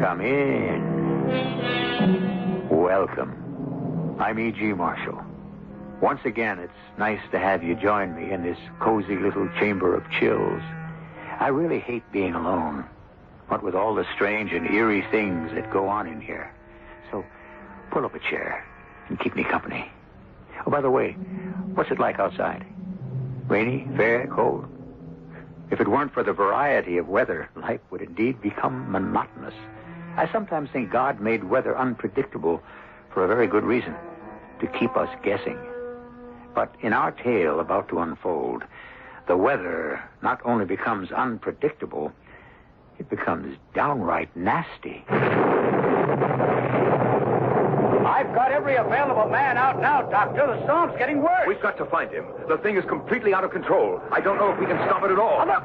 Come in. Welcome. I'm E.G. Marshall. Once again, it's nice to have you join me in this cozy little chamber of chills. I really hate being alone, what with all the strange and eerie things that go on in here. So, pull up a chair and keep me company. Oh, by the way, what's it like outside? Rainy, fair, cold? If it weren't for the variety of weather, life would indeed become monotonous. I sometimes think God made weather unpredictable for a very good reason, to keep us guessing. But in our tale about to unfold, the weather not only becomes unpredictable, it becomes downright nasty. I've got every available man out now, Doctor. The storm's getting worse. We've got to find him. The thing is completely out of control. I don't know if we can stop it at all. Oh, look!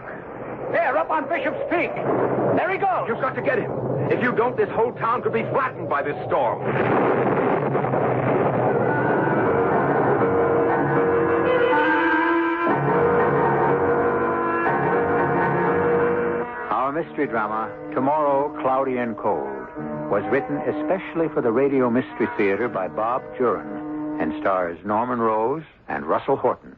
There, up on Bishop's Peak. There he goes. You've got to get him. If you don't, this whole town could be flattened by this storm. Our mystery drama, Tomorrow, Cloudy and Cold, was written especially for the Radio Mystery Theater by Bob Juhren and stars Norman Rose and Russell Horton.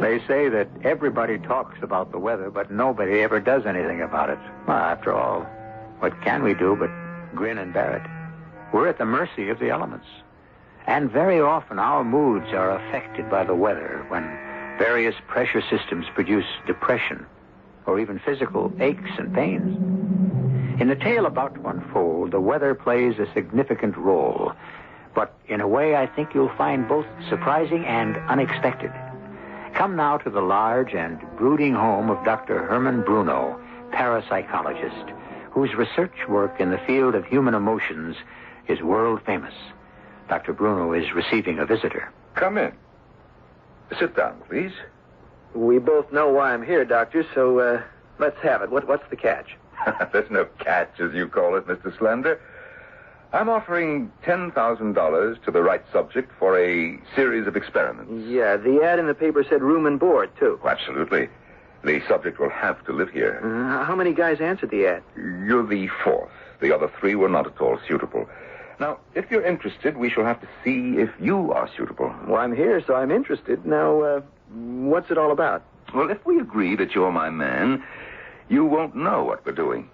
They say that everybody talks about the weather, but nobody ever does anything about it. Well, after all, what can we do but grin and bear it? We're at the mercy of the elements. And very often our moods are affected by the weather when various pressure systems produce depression or even physical aches and pains. In the tale about to unfold, the weather plays a significant role, but in a way I think you'll find both surprising and unexpected. Come now to the large and brooding home of Dr. Herman Bruno, parapsychologist, whose research work in the field of human emotions is world famous. Dr. Bruno is receiving a visitor. Come in. Sit down, please. We both know why I'm here, Doctor, so let's have it. What's the catch? There's no catch, as you call it, Mr. Slender. I'm offering $10,000 to the right subject for a series of experiments. Yeah, the ad in the paper said room and board, too. Oh, absolutely. The subject will have to live here. How many guys answered the ad? You're the fourth. The other three were not at all suitable. Now, if you're interested, we shall have to see if you are suitable. Well, I'm here, so I'm interested. Now, what's it all about? Well, if we agree that you're my man, you won't know what we're doing.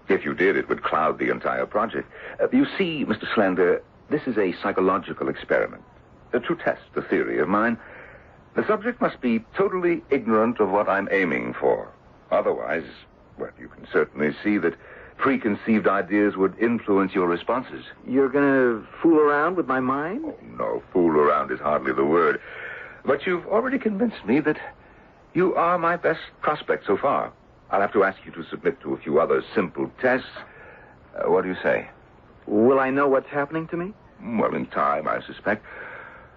If you did, it would cloud the entire project. You see, Mr. Slender, this is a psychological experiment. To test the theory of mine, the subject must be totally ignorant of what I'm aiming for. Otherwise, well, you can certainly see that preconceived ideas would influence your responses. You're going to fool around with my mind? Oh, no, fool around is hardly the word. But you've already convinced me that you are my best prospect so far. I'll have to ask you to submit to a few other simple tests. What do you say? Will I know what's happening to me? Well, in time, I suspect.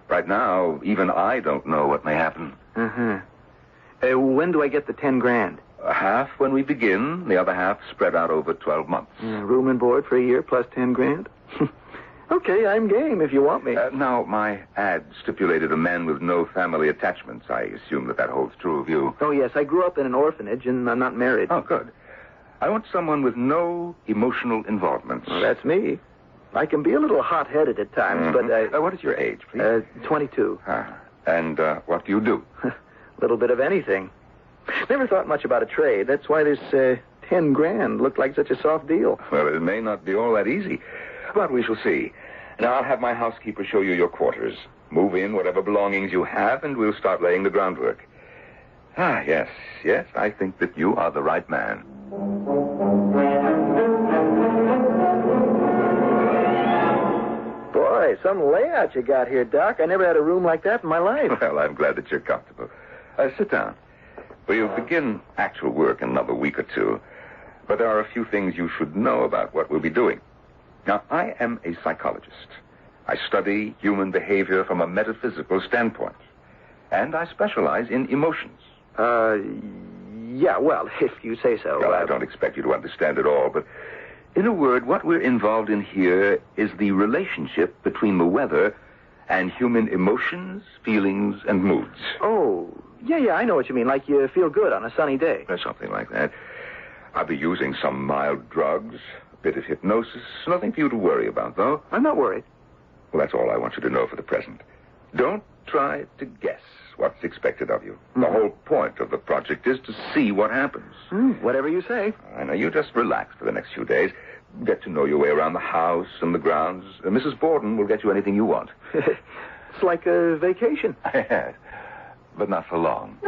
Right now, even I don't know what may happen. When do I get the 10 grand? Half when we begin, the other half spread out over 12 months. Room and board for a year plus 10 grand? Okay, I'm game if you want me. Now, my ad stipulated a man with no family attachments. I assume that holds true of you. Oh, yes, I grew up in an orphanage and I'm not married. Oh, good. I want someone with no emotional involvements. Well, that's me. I can be a little hot-headed at times, but... what is your age, please? 22. And what do you do? A little bit of anything. Never thought much about a trade. That's why this 10 grand looked like such a soft deal. Well, it may not be all that easy, but we shall see. Now, I'll have my housekeeper show you your quarters. Move in whatever belongings you have, and we'll start laying the groundwork. Yes, I think that you are the right man. Boy, some layout you got here, Doc. I never had a room like that in my life. Well, I'm glad that you're comfortable. Sit down. We'll begin actual work in another week or two, but there are a few things you should know about what we'll be doing. Now, I am a psychologist. I study human behavior from a metaphysical standpoint, and I specialize in emotions. Yeah, well, if you say so. Well, I don't expect you to understand it all, but in a word, what we're involved in here is the relationship between the weather and human emotions, feelings, and moods. Oh, yeah, I know what you mean. Like you feel good on a sunny day. Or something like that. I'll be using some mild drugs, a bit of hypnosis. Nothing for you to worry about, though. I'm not worried. Well, that's all I want you to know for the present. Don't try to guess what's expected of you. The whole point of the project is to see what happens. Whatever you say. I know. You just relax for the next few days. Get to know your way around the house and the grounds. Mrs. Borden will get you anything you want. It's like a vacation. Yes, but not for long.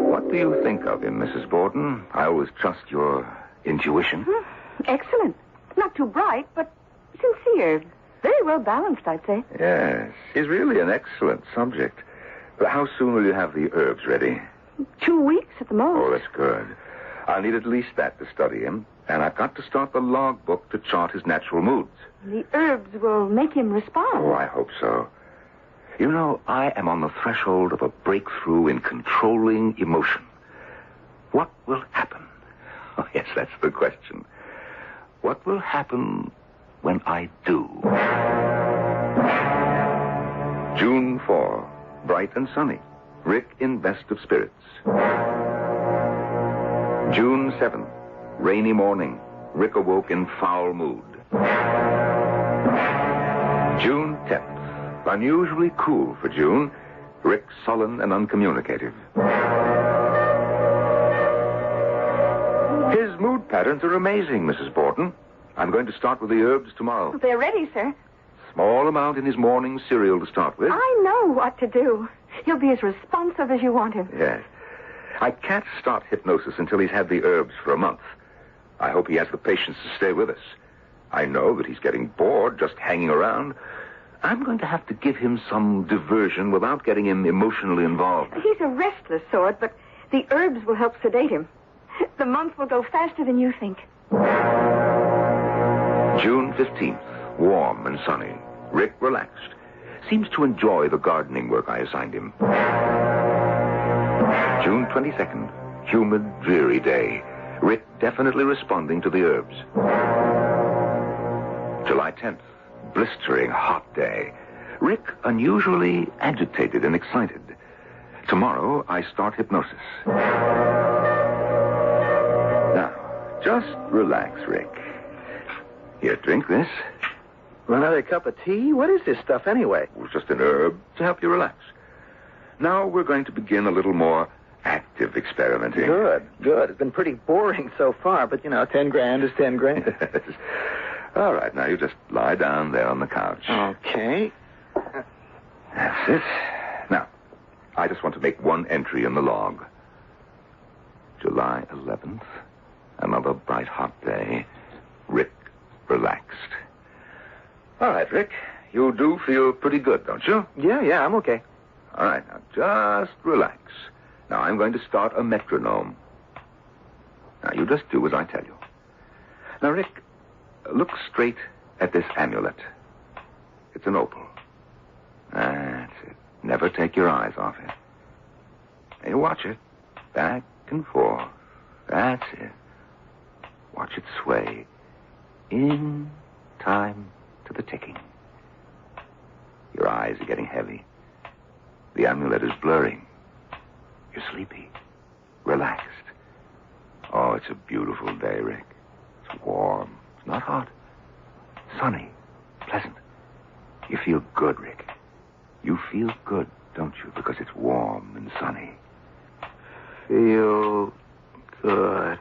What do you think of him, Mrs. Borden? I always trust your intuition. Excellent. Not too bright, but sincere. Very well balanced, I'd say. Yes, he's really an excellent subject. But how soon will you have the herbs ready? 2 weeks at the most. Oh, that's good. I'll need at least that to study him. And I've got to start the logbook to chart his natural moods. The herbs will make him respond. Oh, I hope so. You know, I am on the threshold of a breakthrough in controlling emotion. What will happen? Oh, yes, that's the question. What will happen when I do? June 4, bright and sunny. Rick in best of spirits. June 7, rainy morning. Rick awoke in foul mood. June 10th, unusually cool for June. Rick sullen and uncommunicative. His mood patterns are amazing, Mrs. Borden. I'm going to start with the herbs tomorrow. They're ready, sir. Small amount in his morning cereal to start with. I know what to do. He'll be as responsive as you want him. Yes. I can't start hypnosis until he's had the herbs for a month. I hope he has the patience to stay with us. I know that he's getting bored just hanging around. I'm going to have to give him some diversion without getting him emotionally involved. He's a restless sort, but the herbs will help sedate him. The month will go faster than you think. June 15th, warm and sunny. Rick relaxed. Seems to enjoy the gardening work I assigned him. June 22nd, humid, dreary day. Rick definitely responding to the herbs. July 10th, blistering hot day. Rick unusually agitated and excited. Tomorrow, I start hypnosis. Now, just relax, Rick. Here, drink this. Another cup of tea? What is this stuff anyway? It was just an herb to help you relax. Now we're going to begin a little more active experimenting. Good. It's been pretty boring so far, but, you know, 10 grand is 10 grand. All right, now you just lie down there on the couch. Okay. That's it. Now, I just want to make one entry in the log. July 11th, another bright, hot day. Rick relaxed. All right, Rick, you do feel pretty good, don't you? Yeah, I'm okay. All right, now just relax. Now I'm going to start a metronome. Now you just do as I tell you. Now, Rick, look straight at this amulet. It's an opal. That's it. Never take your eyes off it. Now you watch it. Back and forth. That's it. Watch it sway. In time to the ticking. Your eyes are getting heavy. The amulet is blurring. You're sleepy. Relaxed. Oh, it's a beautiful day, Rick. It's warm. It's not hot. Sunny. Pleasant. You feel good, Rick. You feel good, don't you? Because it's warm and sunny. Feel good.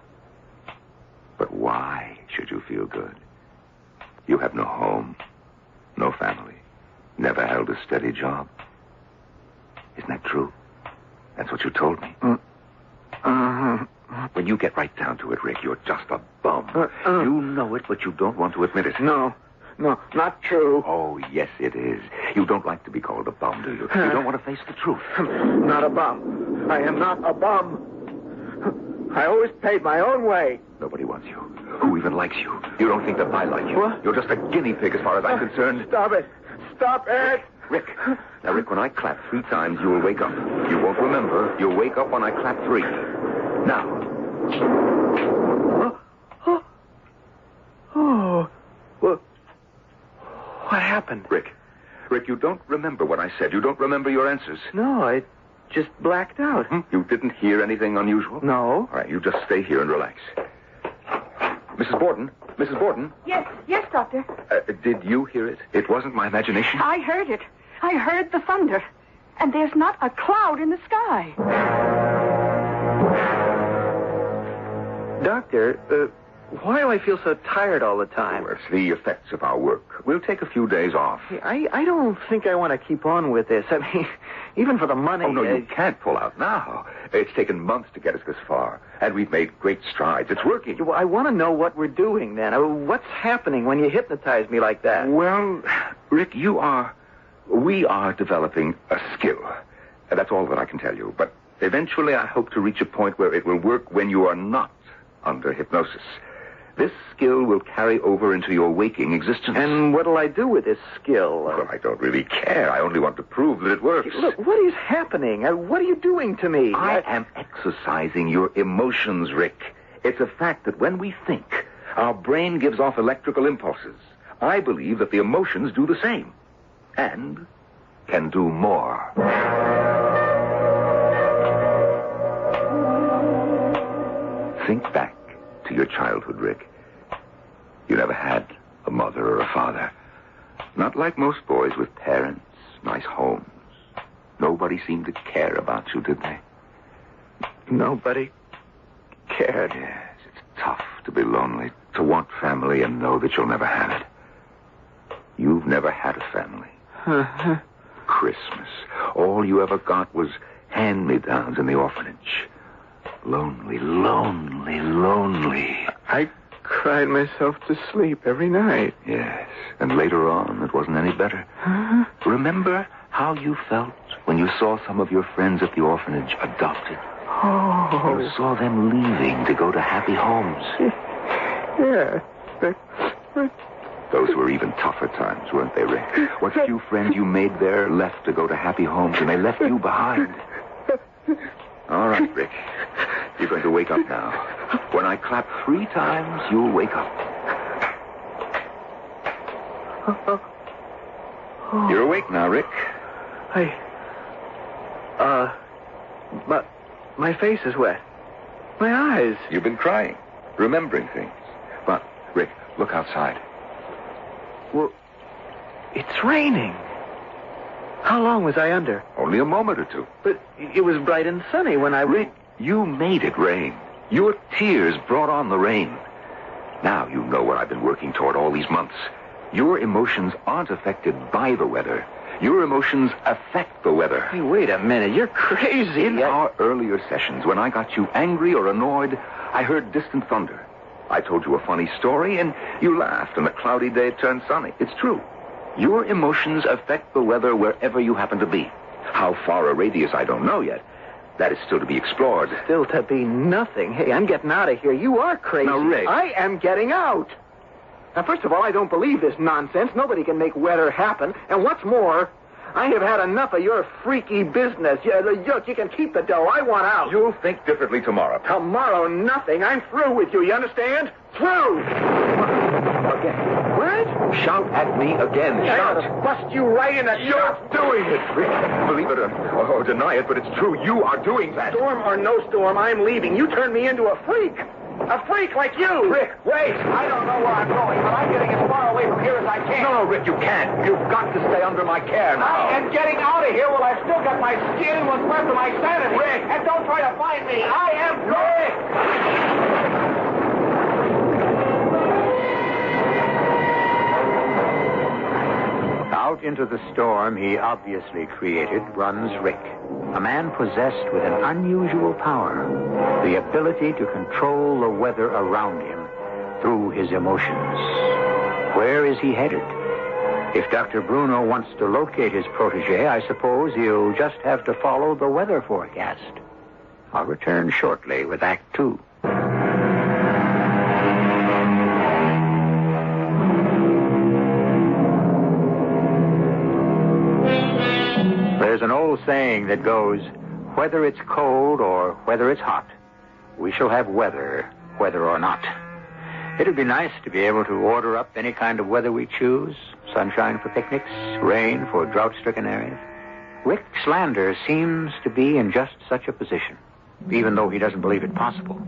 But why should you feel good? You have no home, no family, never held a steady job. Isn't that true? That's what you told me. When you get right down to it, Rick, you're just a bum. You know it, but you don't want to admit it. No, not true. Oh, yes, it is. You don't like to be called a bum, do you? You don't want to face the truth. Not a bum. I am not a bum. I always paid my own way. Nobody wants you. Who even likes you? You don't think that I like you. What? You're just a guinea pig as far as I'm concerned. Stop it. Stop it. Rick. Now, Rick, when I clap 3 times, you will wake up. You won't remember. You'll wake up when I clap 3. Now. Oh. Well, happened? Rick, you don't remember what I said. You don't remember your answers. No, I just blacked out. You didn't hear anything unusual? No. All right, you just stay here and relax. Mrs. Borton? Mrs. Borton? Yes, Doctor. Did you hear it? It wasn't my imagination? I heard it. I heard the thunder. And there's not a cloud in the sky. Doctor, why do I feel so tired all the time? It's the effects of our work. We'll take a few days off. I don't think I want to keep on with this. I mean, even for the money... Oh, no, you can't pull out now. It's taken months to get us this far, and we've made great strides. It's working. Well, I want to know what we're doing, then. What's happening when you hypnotize me like that? Well, Rick, we are developing a skill. That's all that I can tell you. But eventually I hope to reach a point where it will work when you are not under hypnosis. This skill will carry over into your waking existence. And what'll I do with this skill? Well, I don't really care. I only want to prove that it works. Look, what is happening? What are you doing to me? I am exercising your emotions, Rick. It's a fact that when we think, our brain gives off electrical impulses. I believe that the emotions do the same. And can do more. Think back to your childhood, Rick. You never had a mother or a father. Not like most boys with parents, nice homes. Nobody seemed to care about you, did they? Nobody cared. Yes, it's tough to be lonely, to want family and know that you'll never have it. You've never had a family. Christmas. All you ever got was hand-me-downs in the orphanage. Lonely, lonely, lonely. I cried myself to sleep every night. Yes, and later on, it wasn't any better. Remember how you felt when you saw some of your friends at the orphanage adopted? Oh. You saw them leaving to go to happy homes. Yeah, Those were even tougher times, weren't they, Rick? What few friends you made there left to go to happy homes, and they left you behind. All right, Rick. You're going to wake up now. When I clap 3 times, you'll wake up. You're awake now, Rick. My face is wet. My eyes. You've been crying, remembering things. But, Rick, look outside. Well, it's raining. How long was I under? Only a moment or two. But it was bright and sunny when I... Rick, you made it rain. Your tears brought on the rain. Now you know what I've been working toward all these months. Your emotions aren't affected by the weather. Your emotions affect the weather. Hey, wait a minute. You're crazy. In our earlier sessions, when I got you angry or annoyed, I heard distant thunder. I told you a funny story, and you laughed, and a cloudy day turned sunny. It's true. Your emotions affect the weather wherever you happen to be. How far a radius, I don't know yet. That is still to be explored. Still to be nothing. Hey, I'm getting out of here. You are crazy. Now, Rick. I am getting out. Now, first of all, I don't believe this nonsense. Nobody can make weather happen. And what's more, I have had enough of your freaky business. You can keep the dough. I want out. You'll think differently tomorrow. Tomorrow, nothing. I'm through with you. You understand? Through. Again. What? Shout at me again. I ought Shout. to bust you right in the... You're doing it, Rick. Believe it or deny it, but it's true. You are doing that. Storm or no storm, I'm leaving. You turned me into a freak. A freak like you. Rick, wait. I don't know where I'm going, but I'm getting as far away from here as I can. No, Rick, you can't. You've got to stay under my care now. I am getting out of here while I've still got my skin, what's left of my sanity. Rick. And don't try to find me. I am going. Out into the storm he obviously created runs Rick, a man possessed with an unusual power, the ability to control the weather around him through his emotions. Where is he headed? If Dr. Bruno wants to locate his protege, I suppose he'll just have to follow the weather forecast. I'll return shortly with Act 2. There's an old saying that goes, whether it's cold or whether it's hot, we shall have weather, whether or not. It'd be nice to be able to order up any kind of weather we choose. Sunshine for picnics, rain for drought-stricken areas. Rick Slander seems to be in just such a position, even though he doesn't believe it possible.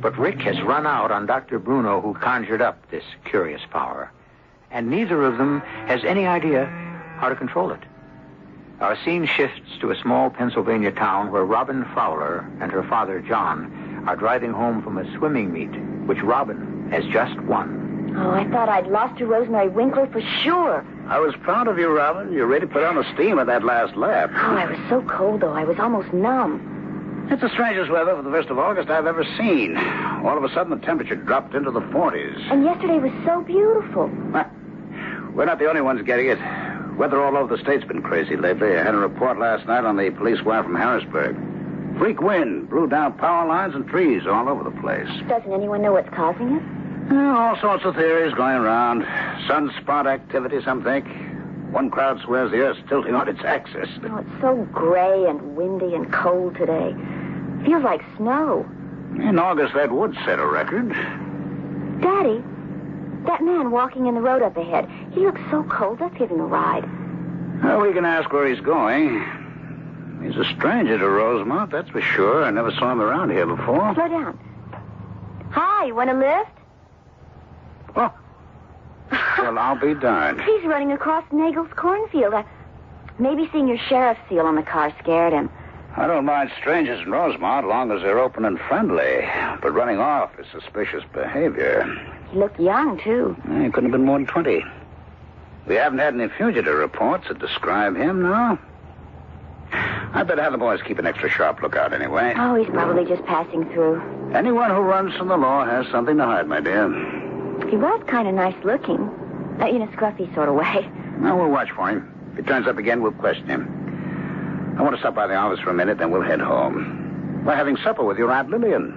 But Rick has run out on Dr. Bruno, who conjured up this curious power. And neither of them has any idea how to control it. Our scene shifts to a small Pennsylvania town where Robin Fowler and her father, John, are driving home from a swimming meet, which Robin has just won. Oh, I thought I'd lost to Rosemary Winkler for sure. I was proud of you, Robin. You really put on the steam at that last lap. Oh, I was so cold, though. I was almost numb. It's the strangest weather for the 1st of August I've ever seen. All of a sudden, the temperature dropped into the 40s. And yesterday was so beautiful. We're not the only ones getting it. Weather all over the state's been crazy lately. I had a report last night on the police wire from Harrisburg. Freak wind blew down power lines and trees all over the place. Doesn't anyone know what's causing it? All sorts of theories going around. Sunspot activity, some think. One crowd swears the Earth's tilting on its axis. Oh, it's so gray and windy and cold today. Feels like snow. In August, that would set a record. Daddy, that man walking in the road up ahead, he looks so cold. Let's give him a ride. Well, we can ask where he's going. He's a stranger to Rosemont, that's for sure. I never saw him around here before. Slow down. Hi, you want a lift? Oh. Well, I'll be darned. He's running across Nagel's cornfield. Maybe seeing your sheriff's seal on the car scared him. I don't mind strangers in Rosemont as long as they're open and friendly. But running off is suspicious behavior. He looked young, too. He couldn't have been more than 20. We haven't had any fugitive reports that describe him, no? I better have the boys keep an extra sharp lookout anyway. Oh, he's probably just passing through. Anyone who runs from the law has something to hide, my dear. He was kind of nice looking. In a scruffy sort of way. Now, we'll watch for him. If he turns up again, we'll question him. I want to stop by the office for a minute, then we'll head home. We're having supper with your Aunt Lillian.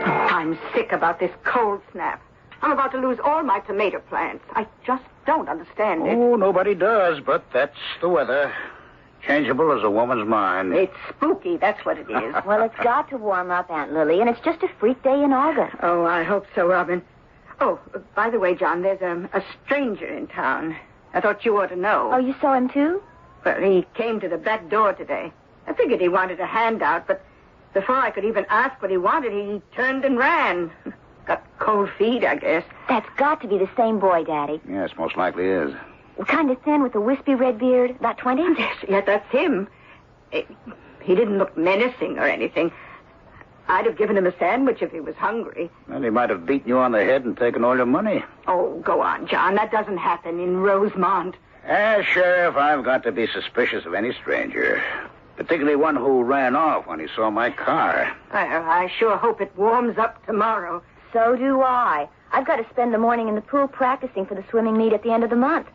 Oh, I'm sick about this cold snap. I'm about to lose all my tomato plants. I just don't understand it. Oh, nobody does, but that's the weather. Changeable as a woman's mind. It's spooky, that's what it is. Well, it's got to warm up, Aunt Lily, and it's just a freak day in August. Oh, I hope so, Robin. Oh, by the way, John, there's a stranger in town. I thought you ought to know. Oh, you saw him, too? Well, he came to the back door today. I figured he wanted a handout, but before I could even ask what he wanted, he turned and ran. Got cold feet, I guess. That's got to be the same boy, Daddy. Yes, most likely is. Kind of thin with a wispy red beard, about 20? Yes, that's him. He didn't look menacing or anything. I'd have given him a sandwich if he was hungry. Well, he might have beaten you on the head and taken all your money. Oh, go on, John. That doesn't happen in Rosemont. As sheriff, I've got to be suspicious of any stranger. Particularly one who ran off when he saw my car. Well, I sure hope it warms up tomorrow. So do I. I've got to spend the morning in the pool practicing for the swimming meet at the end of the month.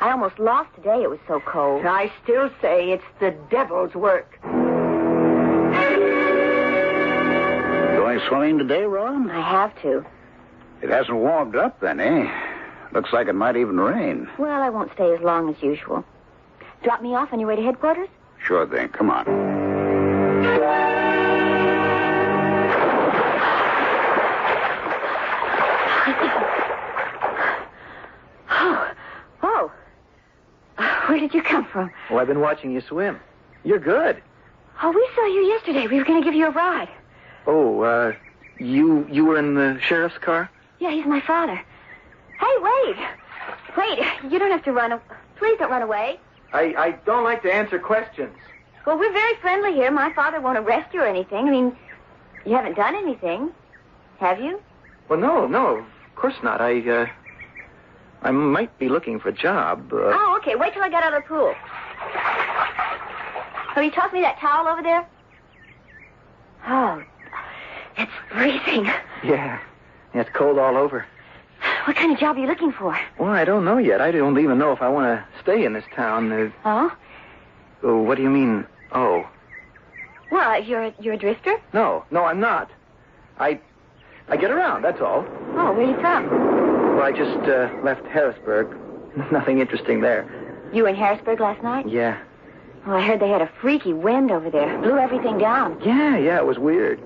I almost lost today. It was so cold. I still say it's the devil's work. Going swimming today, Ron? I have to. It hasn't warmed up then, eh? Looks like it might even rain. Well, I won't stay as long as usual. Drop me off on your way to headquarters? Sure thing. Come on. Oh. Where did you come from? Well, I've been watching you swim. You're good. Oh, we saw you yesterday. We were going to give you a ride. Oh, you were in the sheriff's car? Yeah, he's my father. Hey, wait. Wait, you don't have to run. Please don't run away. I don't like to answer questions. Well, we're very friendly here. My father won't arrest you or anything. I mean, you haven't done anything, have you? Well, no, of course not. I might be looking for a job. Oh, okay. Wait till I get out of the pool. Have you tossed me that towel over there? Oh, it's freezing. Yeah, it's cold all over. What kind of job are you looking for? Well, I don't know yet. I don't even know if I want to stay in this town. Oh? Oh, what do you mean, oh? Well, you're a drifter? No, I'm not. I get around, that's all. Oh, where are you from? Well, I just left Harrisburg. Nothing interesting there. You were in Harrisburg last night? Yeah. Oh, I heard they had a freaky wind over there. Blew everything down. Yeah, it was weird.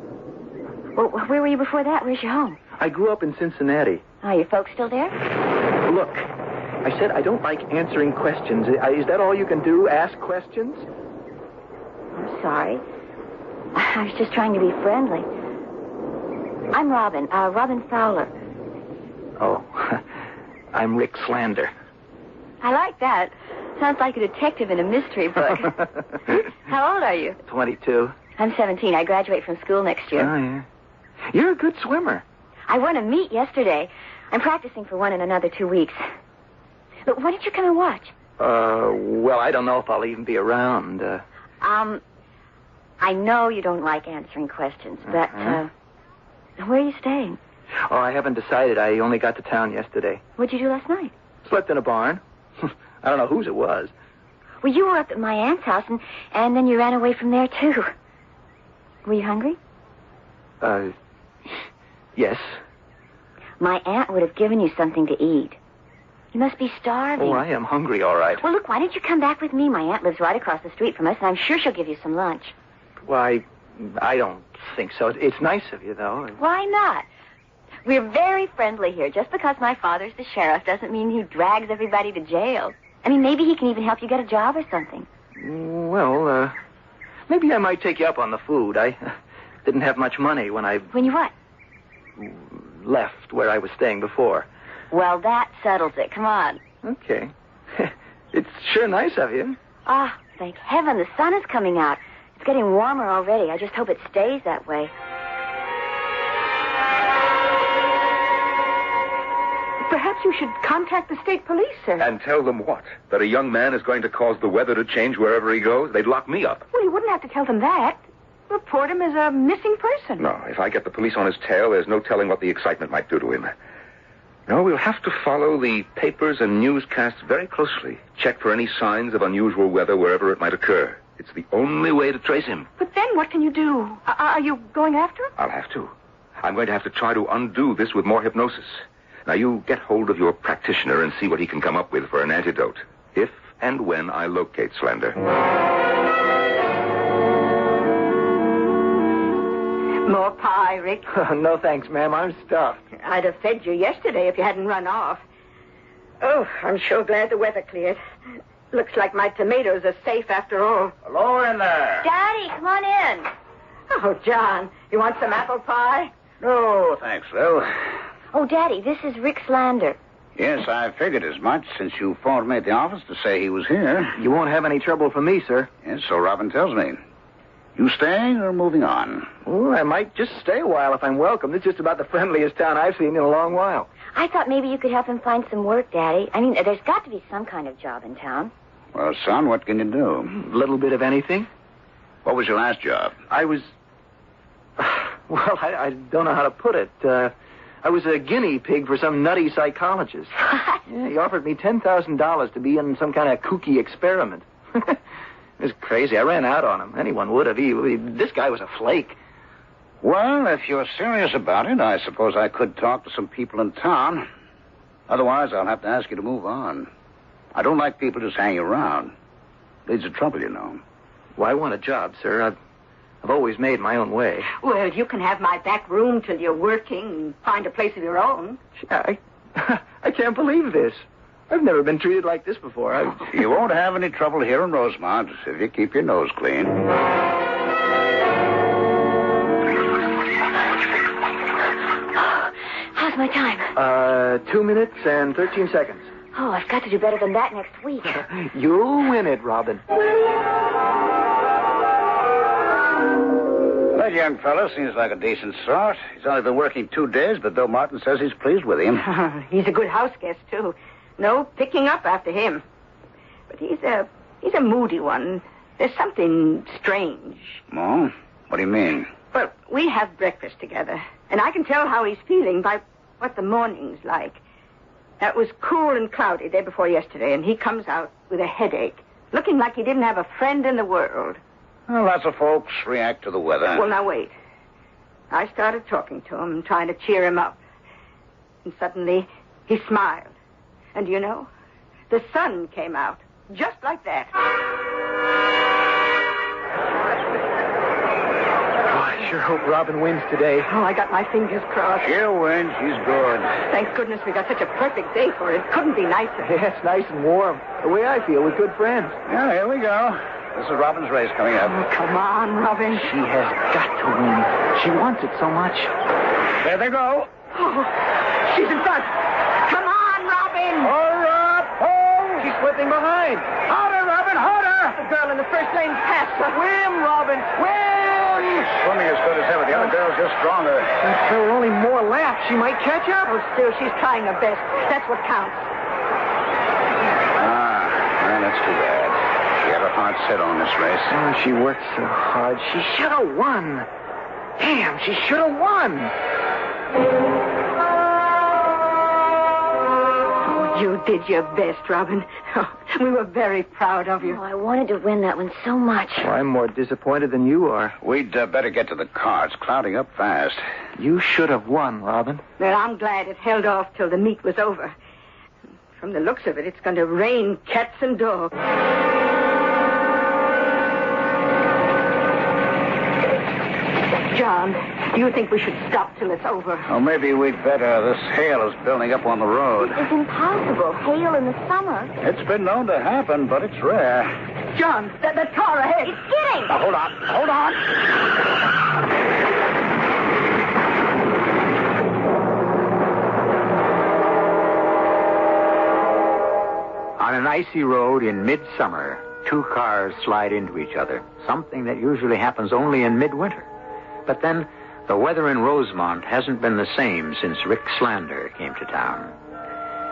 Well, where were you before that? Where's your home? I grew up in Cincinnati. Are your folks still there? Look, I said I don't like answering questions. Is that all you can do? Ask questions? I'm sorry. I was just trying to be friendly. I'm Robin. Robin Fowler. Oh, I'm Rick Slander. I like that. Sounds like a detective in a mystery book. How old are you? 22. I'm 17. I graduate from school next year. Oh, yeah. You're a good swimmer. I won a meet yesterday. I'm practicing for one in another 2 weeks. Look, why don't you come and watch? Well, I don't know if I'll even be around. I know you don't like answering questions, but, where are you staying? Oh, I haven't decided. I only got to town yesterday. What'd you do last night? Slept in a barn. I don't know whose it was. Well, you were up at my aunt's house, and then you ran away from there, too. Were you hungry? Yes. My aunt would have given you something to eat. You must be starving. Oh, I am hungry, all right. Well, look, why don't you come back with me? My aunt lives right across the street from us, and I'm sure she'll give you some lunch. Why, I don't think so. It's nice of you, though. Why not? We're very friendly here. Just because my father's the sheriff doesn't mean he drags everybody to jail. I mean, maybe he can even help you get a job or something. Well, maybe I might take you up on the food. I didn't have much money when you what? Left where I was staying before. Well, that settles it. Come on. Okay. It's sure nice of you. Ah, thank heaven, the sun is coming out. It's getting warmer already. I just hope it stays that way. Perhaps you should contact the state police, sir. And tell them what? That a young man is going to cause the weather to change wherever he goes? They'd lock me up. Well, you wouldn't have to tell them that. Report him as a missing person. No, if I get the police on his tail, there's no telling what the excitement might do to him. No, we'll have to follow the papers and newscasts very closely. Check for any signs of unusual weather wherever it might occur. It's the only way to trace him. But then what can you do? Are you going after him? I'll have to. I'm going to have to try to undo this with more hypnosis. Now, you get hold of your practitioner and see what he can come up with for an antidote. If and when I locate Slender. More pie, Rick? No, thanks, ma'am. I'm stuffed. I'd have fed you yesterday if you hadn't run off. Oh, I'm sure glad the weather cleared. Looks like my tomatoes are safe after all. Hello in there. Daddy, come on in. Oh, John, you want some apple pie? No, thanks, Lil. Oh, Daddy, this is Rick Slander. Yes, I figured as much since you phoned me at the office to say he was here. You won't have any trouble from me, sir. Yes, so Robin tells me. You staying or moving on? Oh, I might just stay a while if I'm welcome. This is just about the friendliest town I've seen in a long while. I thought maybe you could help him find some work, Daddy. I mean, there's got to be some kind of job in town. Well, son, what can you do? A little bit of anything. What was your last job? I was... Well, I don't know how to put it. I was a guinea pig for some nutty psychologist. Yeah, he offered me $10,000 to be in some kind of kooky experiment. It was crazy. I ran out on him. Anyone would have. This guy was a flake. Well, if you're serious about it, I suppose I could talk to some people in town. Otherwise, I'll have to ask you to move on. I don't like people just hanging around. Leads to trouble, you know. Well, I want a job, sir. I've always made my own way. Well, you can have my back room till you're working and find a place of your own. I can't believe this. I've never been treated like this before. You won't have any trouble here in Rosemont if you keep your nose clean. How's my time? 2 minutes and 13 seconds. Oh, I've got to do better than that next week. You'll win it, Robin. That young fellow seems like a decent sort. He's only been working 2 days, but Bill Martin says he's pleased with him. He's a good house guest, too. No picking up after him. But he's a moody one. There's something strange. Oh? What do you mean? Well, we have breakfast together, and I can tell how he's feeling by what the morning's like. That was cool and cloudy day before yesterday, and he comes out with a headache, looking like he didn't have a friend in the world. Well, lots of folks react to the weather. Well, now, wait. I started talking to him, trying to cheer him up. And suddenly, he smiled. And you know, the sun came out, just like that. I sure hope Robin wins today. Oh, I got my fingers crossed. She'll win. She's good. Thank goodness we got such a perfect day for it. Couldn't be nicer. Yeah, it's nice and warm. The way I feel, with good friends. Yeah, here we go. This is Robin's race coming up. Oh, come on, Robin. She has got to win. She wants it so much. There they go. Oh, she's in front. Come on, Robin. Hurry up! Oh! She's slipping behind. Harder, Robin, harder! The girl in the first lane passed her. Swim, Robin, swim! Swimming as good as ever. The other girl's just stronger. If there were only more laps, she might catch up. Oh, still, she's trying her best. That's what counts. Well, that's too bad. She had a hard set on this race. Oh, she worked so hard. She should have won. Damn, she should have won. Oh, you did your best, Robin. Oh, we were very proud of you. Oh, I wanted to win that one so much. Well, I'm more disappointed than you are. We'd better get to the car. It's clouding up fast. You should have won, Robin. Well, I'm glad it held off till the meet was over. From the looks of it, it's going to rain cats and dogs. John, do you think we should stop till it's over? Oh, maybe we'd better. This hail is building up on the road. It's impossible. Hail in the summer. It's been known to happen, but it's rare. John, that car ahead. It's skidding. Now, hold on. Hold on. On an icy road in midsummer, two cars slide into each other, something that usually happens only in midwinter. But then, the weather in Rosemont hasn't been the same since Rick Slander came to town.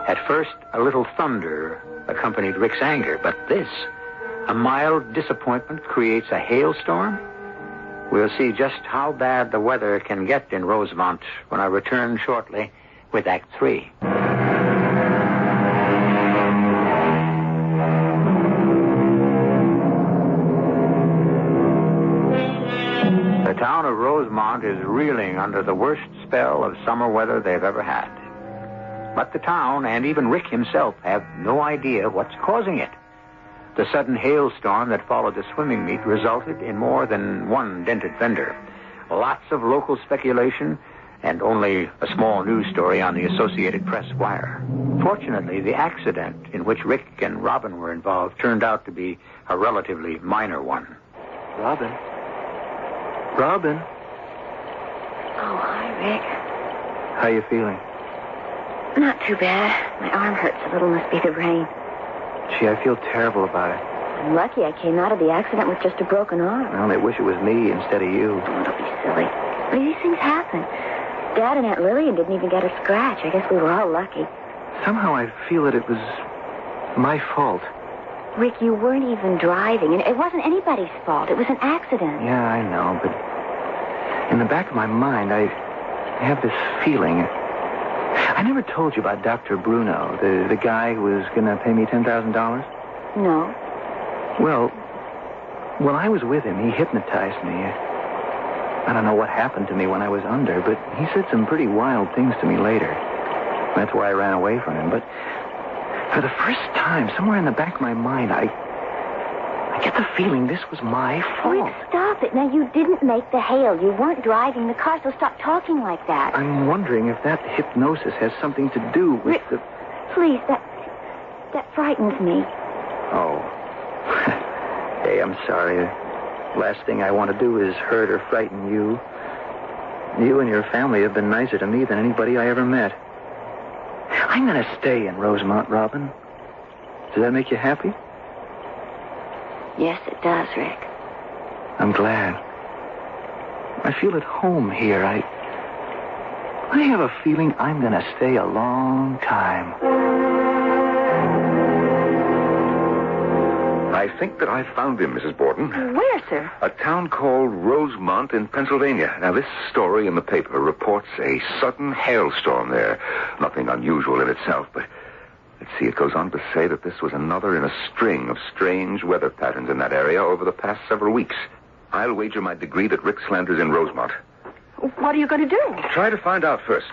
At first, a little thunder accompanied Rick's anger, but this, a mild disappointment, creates a hailstorm? We'll see just how bad the weather can get in Rosemont when I return shortly with Act 3. The town of Rosemont is reeling under the worst spell of summer weather they've ever had. But the town, and even Rick himself, have no idea what's causing it. The sudden hailstorm that followed the swimming meet resulted in more than one dented fender, lots of local speculation, and only a small news story on the Associated Press wire. Fortunately, the accident in which Rick and Robin were involved turned out to be a relatively minor one. Robin? Robin? Oh, hi, Rick. How you feeling? Not too bad. My arm hurts a little. Must be the rain. Gee, I feel terrible about it. I'm lucky I came out of the accident with just a broken arm. Well, they wish it was me instead of you. Oh, don't be silly. I mean, these things happen. Dad and Aunt Lillian didn't even get a scratch. I guess we were all lucky. Somehow I feel that it was my fault. Rick, you weren't even driving, and it wasn't anybody's fault. It was an accident. Yeah, I know, but in the back of my mind, I have this feeling. I never told you about Dr. Bruno, the guy who was going to pay me $10,000? No. Well, I was with him. He hypnotized me. I don't know what happened to me when I was under, but he said some pretty wild things to me later. That's why I ran away from him. But for the first time, somewhere in the back of my mind, I get the feeling this was my fault. Rick, stop it. Now, you didn't make the hail. You weren't driving the car, so stop talking like that. I'm wondering if that hypnosis has something to do with Rick, please, that frightens me. Oh. Hey, I'm sorry. The last thing I want to do is hurt or frighten you. You and your family have been nicer to me than anybody I ever met. I'm going to stay in Rosemont, Robin. Does that make you happy? Yes, it does, Rick. I'm glad. I feel at home here. I have a feeling I'm going to stay a long time. I think that I found him, Mrs. Borden. Where, sir? A town called Rosemont in Pennsylvania. Now, this story in the paper reports a sudden hailstorm there. Nothing unusual in itself, but let's see, it goes on to say that this was another in a string of strange weather patterns in that area over the past several weeks. I'll wager my degree that Rick Slander's in Rosemont. What are you going to do? Try to find out first.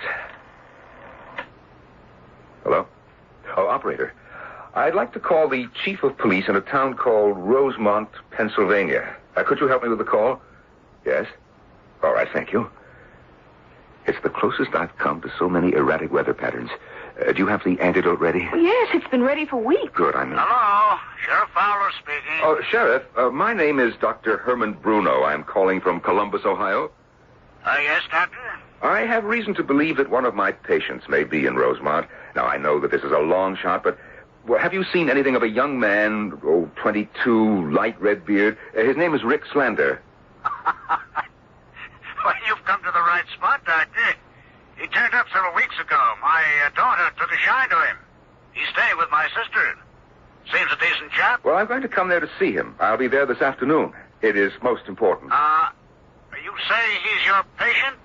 Hello? Oh, operator. I'd like to call the chief of police in a town called Rosemont, Pennsylvania. Could you help me with the call? Yes. All right, thank you. It's the closest I've come to so many erratic weather patterns. Do you have the antidote ready? Yes, it's been ready for weeks. Good, I mean. Hello, Sheriff Fowler speaking. Oh, Sheriff, my name is Dr. Herman Bruno. I'm calling from Columbus, Ohio. Yes, Doctor? I have reason to believe that one of my patients may be in Rosemont. Now, I know that this is a long shot, but have you seen anything of a young man, 22, light red beard? His name is Rick Slender. Well, you've come to the right spot, Doctor. He turned up several weeks ago. My daughter took a shine to him. He's staying with my sister. Seems a decent chap. Well, I'm going to come there to see him. I'll be there this afternoon. It is most important. You say he's your patient?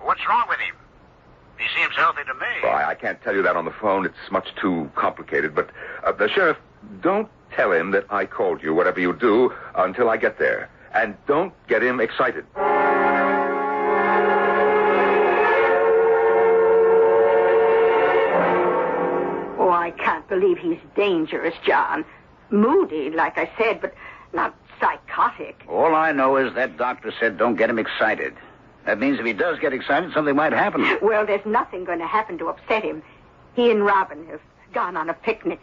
What's wrong with him? He seems healthy to me. Well, I can't tell you that on the phone. It's much too complicated. But, the Sheriff, don't tell him that I called you, whatever you do, until I get there. And don't get him excited. Oh, I can't believe he's dangerous, John. Moody, like I said, but not psychotic. All I know is that doctor said don't get him excited. That means if he does get excited, something might happen. Well, there's nothing going to happen to upset him. He and Robin have gone on a picnic.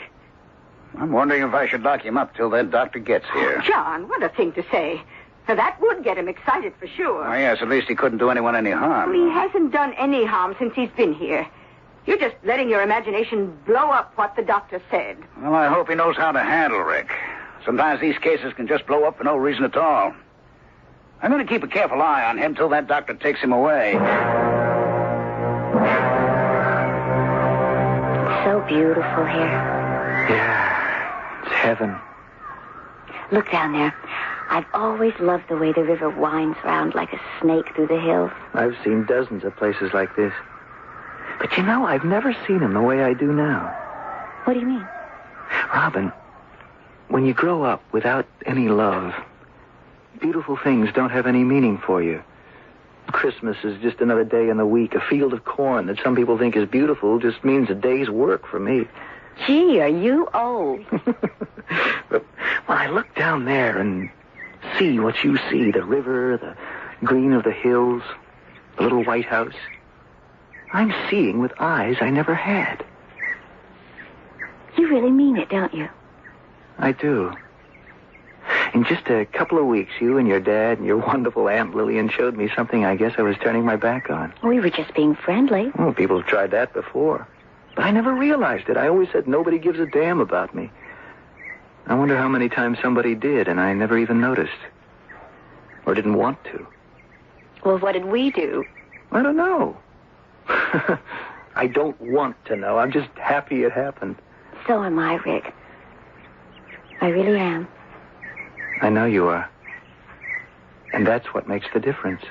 I'm wondering if I should lock him up till that doctor gets here. John, what a thing to say. Now, that would get him excited for sure. Oh, yes, at least he couldn't do anyone any harm. He hasn't done any harm since he's been here. You're just letting your imagination blow up what the doctor said. Well, I hope he knows how to handle Rick. Sometimes these cases can just blow up for no reason at all. I'm going to keep a careful eye on him till that doctor takes him away. It's so beautiful here. Yeah, it's heaven. Look down there. I've always loved the way the river winds round like a snake through the hills. I've seen dozens of places like this. But you know, I've never seen him the way I do now. What do you mean? Robin, when you grow up without any love, beautiful things don't have any meaning for you. Christmas is just another day in the week. A field of corn that some people think is beautiful just means a day's work for me. Gee, are you old? But when I look down there and see what you see, the river, the green of the hills, the little white house, I'm seeing with eyes I never had. You really mean it, don't you? I do. In just a couple of weeks, you and your dad and your wonderful Aunt Lillian showed me something I guess I was turning my back on. We were just being friendly. Oh, people have tried that before. But I never realized it. I always said nobody gives a damn about me. I wonder how many times somebody did, and I never even noticed. Or didn't want to. Well, what did we do? I don't know. I don't want to know. I'm just happy it happened. So am I, Rick. I really am. I know you are. And that's what makes the difference.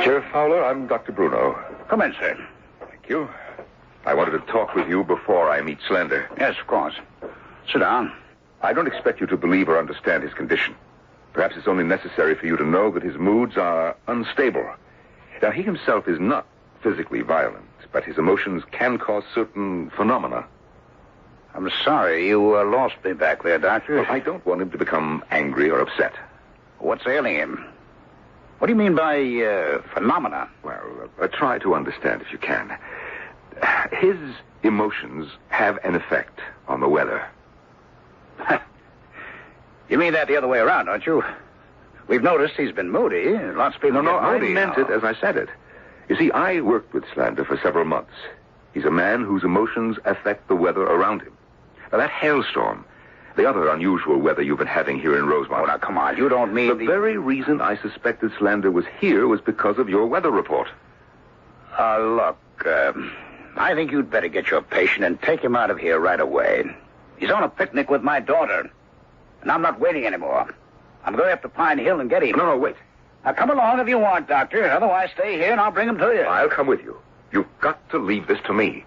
Sheriff Fowler, I'm Dr. Bruno. Come in, sir. Thank you. I wanted to talk with you before I meet Slender. Yes, of course. Sit down. I don't expect you to believe or understand his condition. Perhaps it's only necessary for you to know that his moods are unstable. Now, he himself is not physically violent, but his emotions can cause certain phenomena. I'm sorry you lost me back there, Doctor. Well, I don't want him to become angry or upset. What's ailing him? What do you mean by phenomena? Well, try to understand if you can. His emotions have an effect on the weather. You mean that the other way around, don't you? We've noticed he's been moody. Lots of people No, get I moody meant now. it as I said it. You see, I worked with Slender for several months. He's a man whose emotions affect the weather around him. Now, that hailstorm, the other unusual weather you've been having here in Rosemont. Oh, now, come on. You don't mean The very reason I suspected Slender was here was because of your weather report. Look, I think you'd better get your patient and take him out of here right away. He's on a picnic with my daughter, and I'm not waiting anymore. I'm going up to Pine Hill and get him. No, wait. Now, come along if you want, Doctor. Otherwise, stay here and I'll bring him to you. I'll come with you. You've got to leave this to me.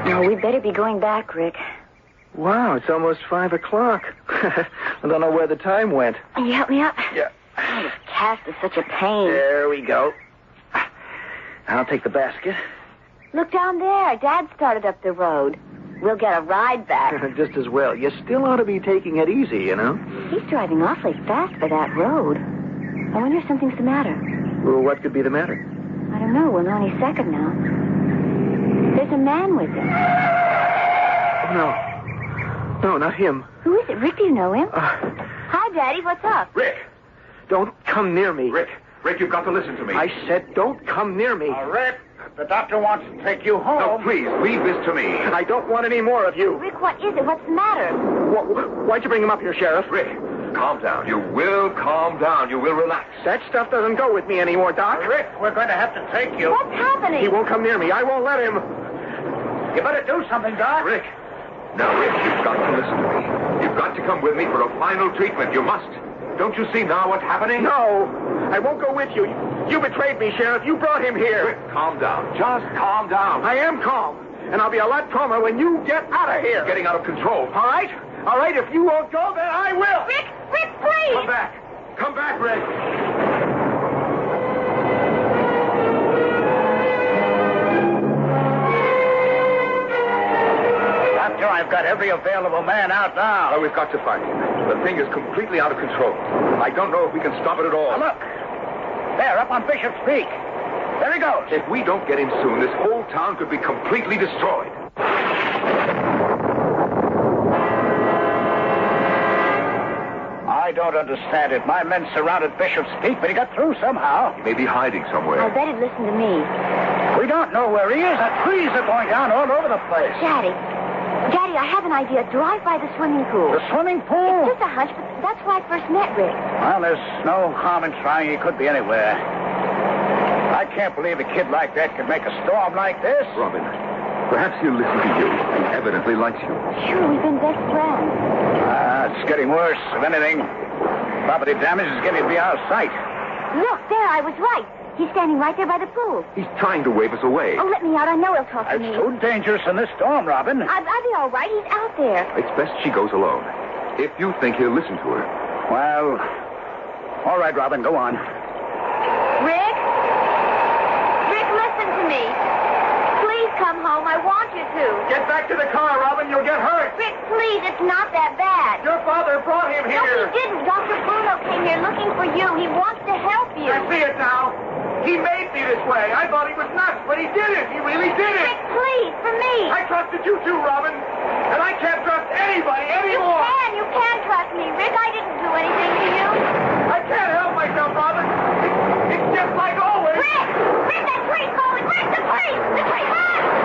No, we'd better be going back, Rick. Wow, it's almost 5 o'clock. I don't know where the time went. Can you help me up? Yeah. Oh, this cast is such a pain. There we go. I'll take the basket. Look down there. Dad started up the road. We'll get a ride back. Just as well. You still ought to be taking it easy, you know? He's driving awfully fast for that road. I wonder if something's the matter. Well, what could be the matter? I don't know. We'll know any second now. There's a man with him. Oh, no. No, not him. Who is it? Rick, do you know him? Hi, Daddy. What's up? Rick! Don't come near me. Rick, you've got to listen to me. I said don't come near me. Rick, the doctor wants to take you home. No, please, leave this to me. I don't want any more of you. Rick, what is it? What's the matter? Why'd you bring him up here, Sheriff? Rick, calm down. You will calm down. You will relax. That stuff doesn't go with me anymore, Doc. Rick, we're going to have to take you. What's happening? He won't come near me. I won't let him. You better do something, Doc. Rick, now, Rick, you've got to listen to me. You've got to come with me for a final treatment. You must. Don't you see now what's happening? No, I won't go with you. You betrayed me, Sheriff. You brought him here. Rick, calm down. Just calm down. I am calm, and I'll be a lot calmer when you get out of here. You're getting out of control. All right? All right, if you won't go, then I will. Rick, please! Come back. Come back, Rick. Doctor, I've got every available man out now. Well, we've got to find him. The thing is completely out of control. I don't know if we can stop it at all. Now, look. There, up on Bishop's Peak. There he goes. If we don't get him soon, this whole town could be completely destroyed. I don't understand it. My men surrounded Bishop's Peak, but he got through somehow. He may be hiding somewhere. I bet he'd listen to me. We don't know where he is. The trees are going down all over the place. Daddy, I have an idea. Drive by the swimming pool. The swimming pool? It's just a hunch, but that's where I first met Rick. Well, there's no harm in trying. He could be anywhere. I can't believe a kid like that could make a storm like this. Robin, perhaps he'll listen to you. He evidently likes you. Sure, we've been best friends. It's getting worse. If anything, property damage is getting to be out of sight. Look, there, I was right. He's standing right there by the pool. He's trying to wave us away. Oh, let me out. I know he'll talk to It's me. too dangerous in this storm, Robin. I'll be all right. He's out there. It's best she goes alone. If you think he'll listen to her. Well, all right, Robin, go on. Rick, listen to me. Please come home. I want you to. Get back to the car, Robin. You'll get hurt. Rick, please. It's not that bad. Your father brought him No, here. he didn't. Dr. Bruno came here looking for you. He wants to help you. I see it now. He made me this way. I thought he was nuts, but he did it. He really did it. Rick, please, for me. I trusted you too, Robin. And I can't trust anybody anymore. You can trust me. Rick, I didn't do anything to you. I can't help myself, Robin. It's just like always. Rick, that tree's falling. Rick, the tree.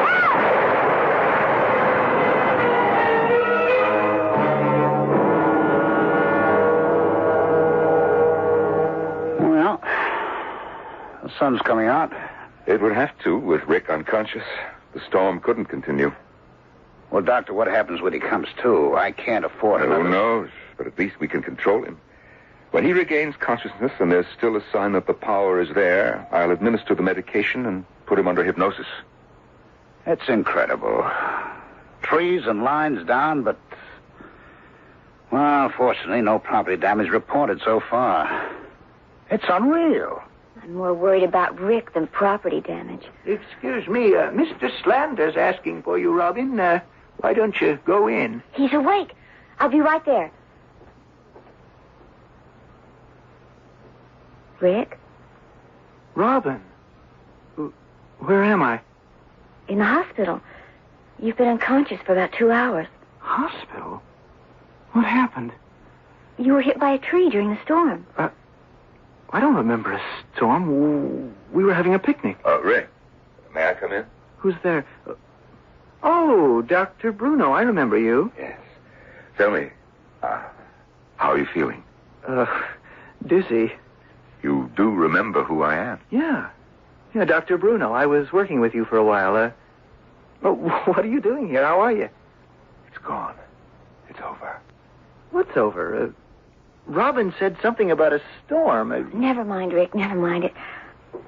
Help! Well, the sun's coming out. It would have to, with Rick unconscious. The storm couldn't continue. Well, Doctor, what happens when he comes to? I can't afford it. Who knows? But at least we can control him. When he regains consciousness and there's still a sign that the power is there, I'll administer the medication and put him under hypnosis. It's incredible. Trees and lines down, but... Well, fortunately, no property damage reported so far. It's unreal. I'm more worried about Rick than property damage. Excuse me, Mr. Slander's asking for you, Robin. Why don't you go in? He's awake. I'll be right there. Rick? Robin? Where am I? In the hospital. You've been unconscious for about 2 hours. Hospital? What happened? You were hit by a tree during the storm. I don't remember a storm. We were having a picnic. Rick, may I come in? Who's there? Oh, Dr. Bruno. I remember you. Yes. Tell me, how are you feeling? Dizzy. You do remember who I am? Yeah, Dr. Bruno. I was working with you for a while. What are you doing here? How are you? It's gone. It's over. What's over? Robin said something about a storm. Never mind, Rick. Never mind it.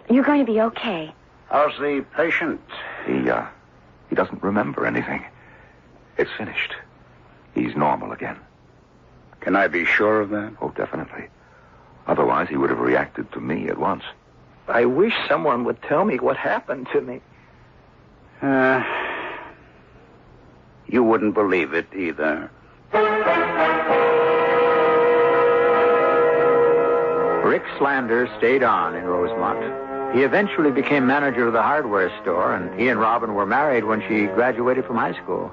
You're going to be okay. How's the patient? He doesn't remember anything. It's finished. He's normal again. Can I be sure of that? Oh, definitely. Otherwise, he would have reacted to me at once. I wish someone would tell me what happened to me. You wouldn't believe it either. Rick Slander stayed on in Rosemont. He eventually became manager of the hardware store, and he and Robin were married when she graduated from high school.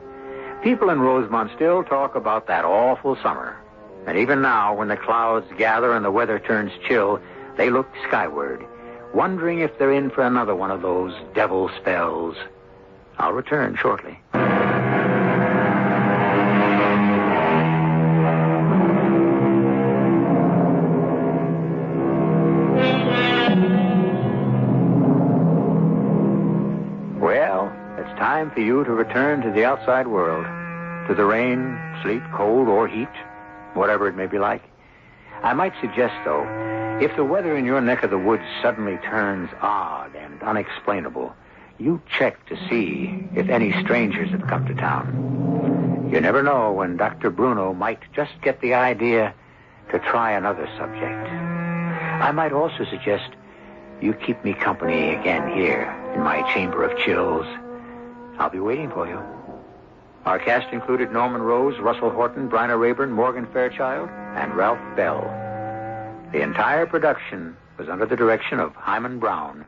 People in Rosemont still talk about that awful summer. And even now, when the clouds gather and the weather turns chill, they look skyward, wondering if they're in for another one of those devil spells. I'll return shortly. Well, it's time for you to return to the outside world, to the rain, sleet, cold, or heat, whatever it may be like. I might suggest, though, if the weather in your neck of the woods suddenly turns odd and unexplainable, you check to see if any strangers have come to town. You never know when Dr. Bruno might just get the idea to try another subject. I might also suggest you keep me company again here in my chamber of chills. I'll be waiting for you. Our cast included Norman Rose, Russell Horton, Bryna Raeburn, Morgan Fairchild, and Ralph Bell. The entire production was under the direction of Hyman Brown.